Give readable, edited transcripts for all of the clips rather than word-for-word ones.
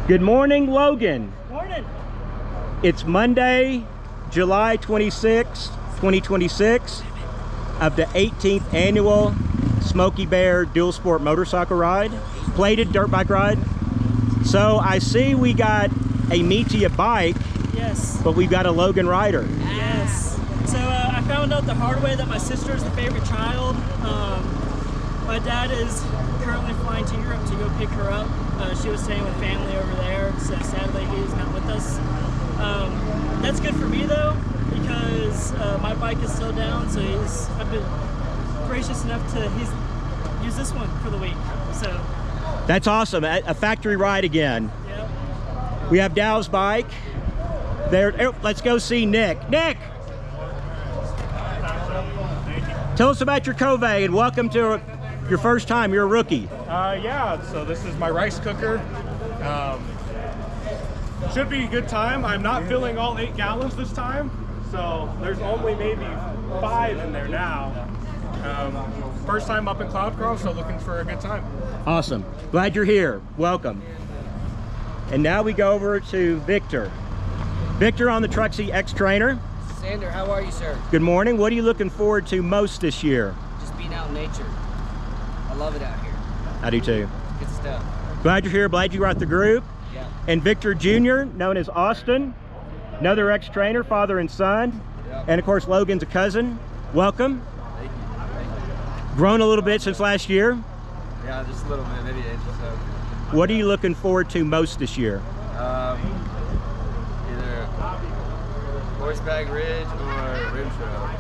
Good morning, Logan. Morning. It's Monday, July 26, 2026, of the 18th annual Smokey Bear dual sport motorcycle ride, plated dirt bike ride. So I see we got a Meteor bike, Yes. but we've got a Logan rider. Yes. So I found out the hard way that my sister is the favorite child. My dad is currently flying to Europe to go pick her up. She was staying with family over there, so sadly he's not with us. That's good for me though, because my bike is still down, so I've been gracious enough to use this one for the week. So That's awesome, a factory ride again. yeah. We have Dow's bike. There, oh, let's go see Nick. Nick! Tell us about your Covey and welcome to your first time. You're a rookie. Yeah, so this is my rice cooker. Should be a good time. I'm not filling all 8 gallons this time, so there's only maybe 5 in there now. First time up in Cloudcross, so looking for a good time. Awesome. Glad you're here. Welcome. And now we go over to Victor. Victor on the Truxie X Trainer. Sander, how are you, sir? Good morning. What are you looking forward to most this year? Just being out in nature. I love it out here. I do too. Good stuff. Glad you're here. Glad you brought the group. Yeah. And Victor Jr., known as Austin, another X Trainer, father and son. Yep. And of course, Logan's a cousin. Welcome. Thank you. Thank you. Grown a little bit since last year. Yeah, just a little bit, maybe an inch or so. What are you looking forward to most this year? Either horseback ridge or rim trail.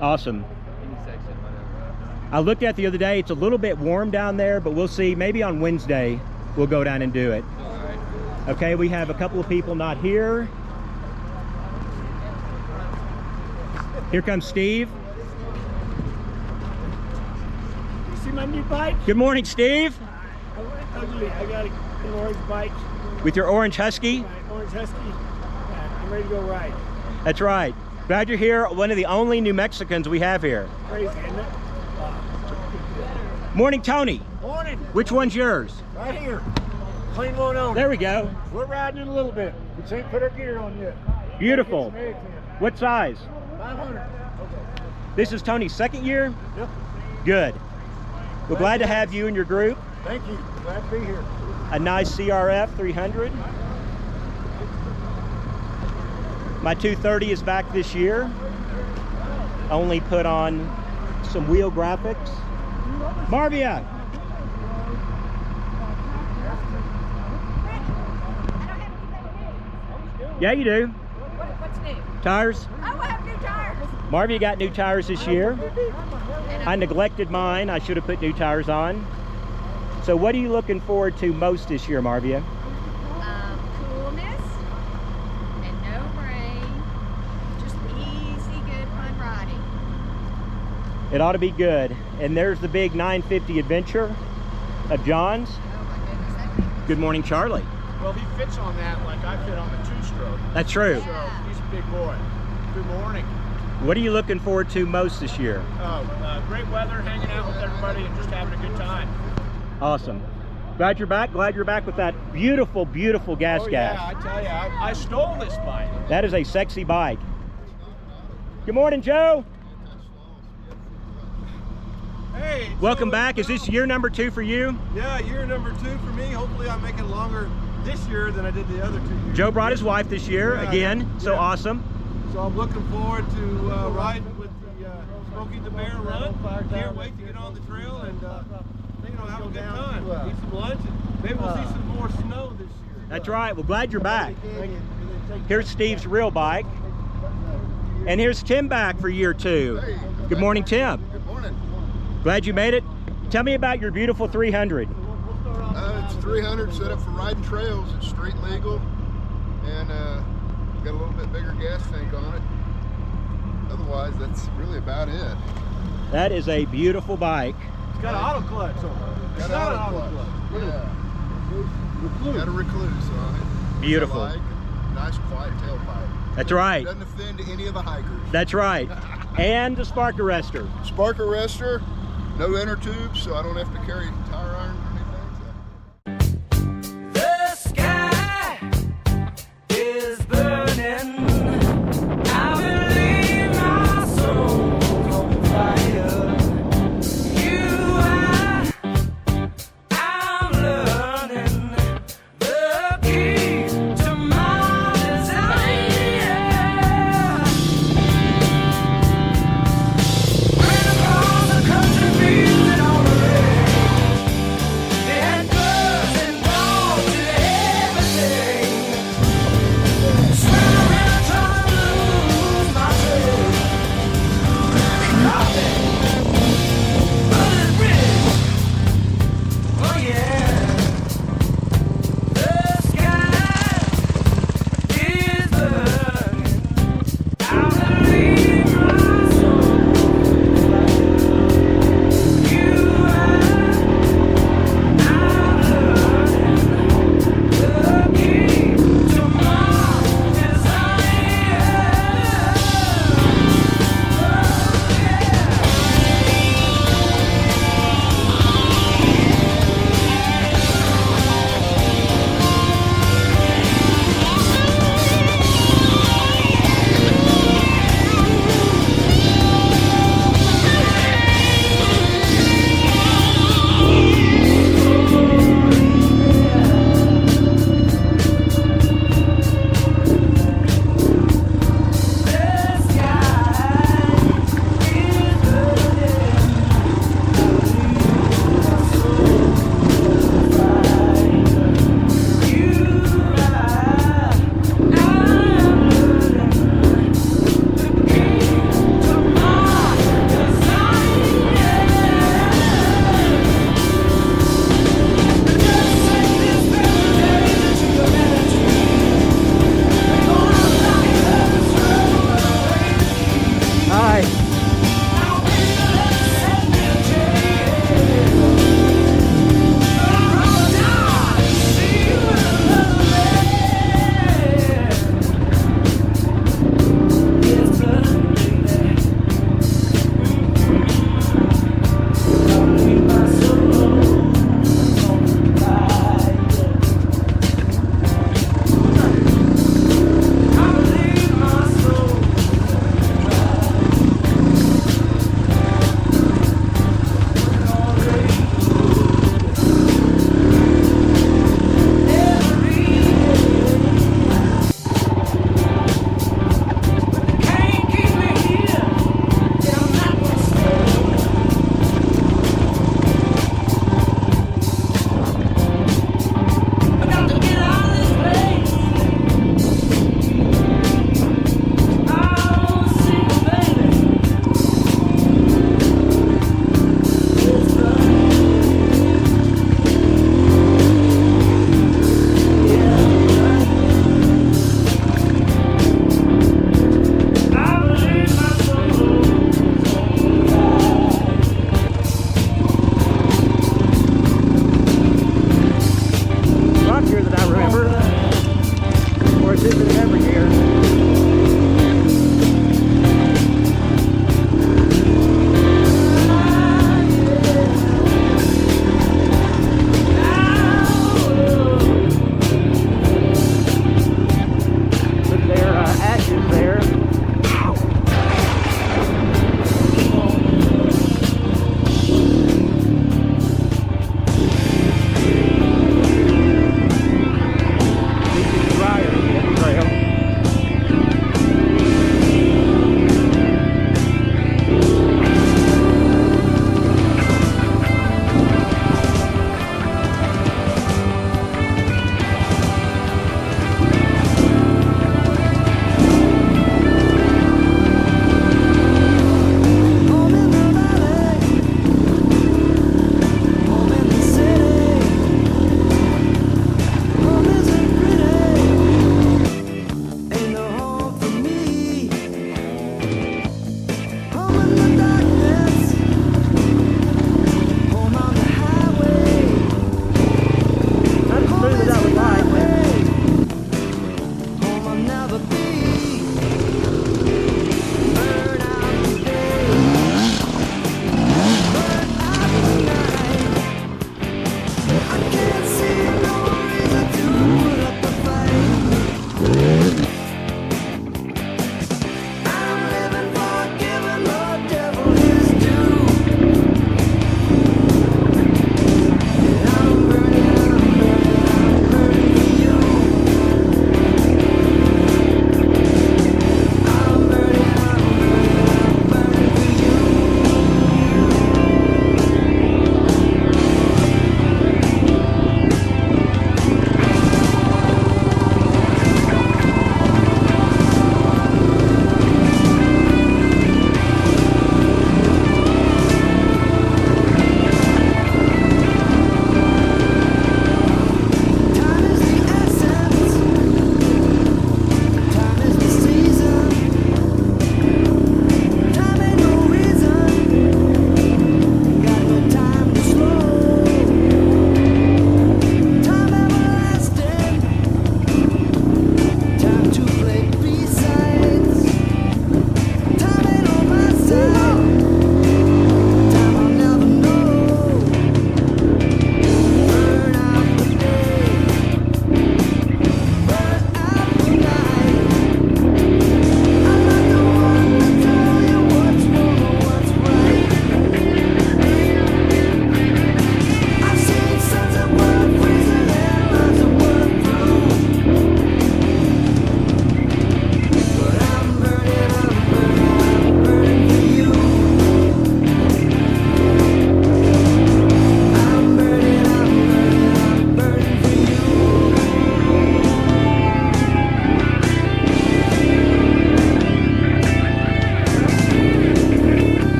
Awesome. Any section, whatever. I looked at the other day, it's a little bit warm down there, but we'll see. Maybe on Wednesday, we'll go down and do it. All right. Okay, we have a couple of people not here. Here comes Steve. You see my new bike? Good morning, Steve. I went ugly. I got an orange bike, With your orange Husky. my orange Husky. I'm ready to go ride. That's right. Glad you're here. One of the only New Mexicans we have here. Crazy, isn't it? Morning, Tony. Morning. Which one's yours? Right here. Clean one on. There we go. We're riding it a little bit. We ain't put our gear on yet. Beautiful. What size? 500. This is Tony's second year? Yep. Good. We're glad to have you in your group. Thank you. Glad to be here. A nice CRF230F. My 230 is back this year. Only put on some wheel graphics. Marvia! Yeah, you do. What's new? Tires. Oh, I have new tires. Marvia got new tires this year. I neglected mine. I should have put new tires on. So what are you looking forward to most this year, Marvia? Coolness and no rain. Just easy, good, fun riding. It ought to be good. And there's the big 950 Adventure of John's. Oh my goodness, that thing. Good morning, Charlie. Well, he fits on that like I fit on the 2-stroke. That's true. So he's a big boy. Good morning. What are you looking forward to most this year? Great weather, hanging out with everybody, and just having a good time. Awesome. Glad you're back. Glad you're back with that beautiful, beautiful gas Oh gas. yeah, I tell you, I stole this bike. That is a sexy bike. Good morning, Joe. Hey, Welcome Joe, back. Is this year number 2 for you? Yeah, year number 2 for me. Hopefully I make it longer this year than I did the other 2 years. Joe brought his wife this year Yeah, again, so yeah. awesome. So I'm looking forward to riding with the Smokey the Bear run. Can't wait to get on the trail and have a good time. Eat some lunch and maybe we'll see some more snow this year. That's right. Well, glad you're back. Here's Steve's real bike. And here's Tim back for year 2. Good morning, Tim. Good morning. Glad you made it. Tell me about your beautiful 300. It's 300 set up for riding trails. It's street legal, and got a little bit bigger gas tank on it. Otherwise, that's really about it. That is a beautiful bike. It's got an auto clutch on it. It's Got not an an auto auto clutch. clutch. Yeah. Got a recluse on it. Beautiful. Bike, nice quiet tailpipe. That's right. Doesn't offend any of the hikers. That's right. And the spark arrestor. Spark arrestor, no inner tubes, so I don't have to carry tire iron or anything. So. I've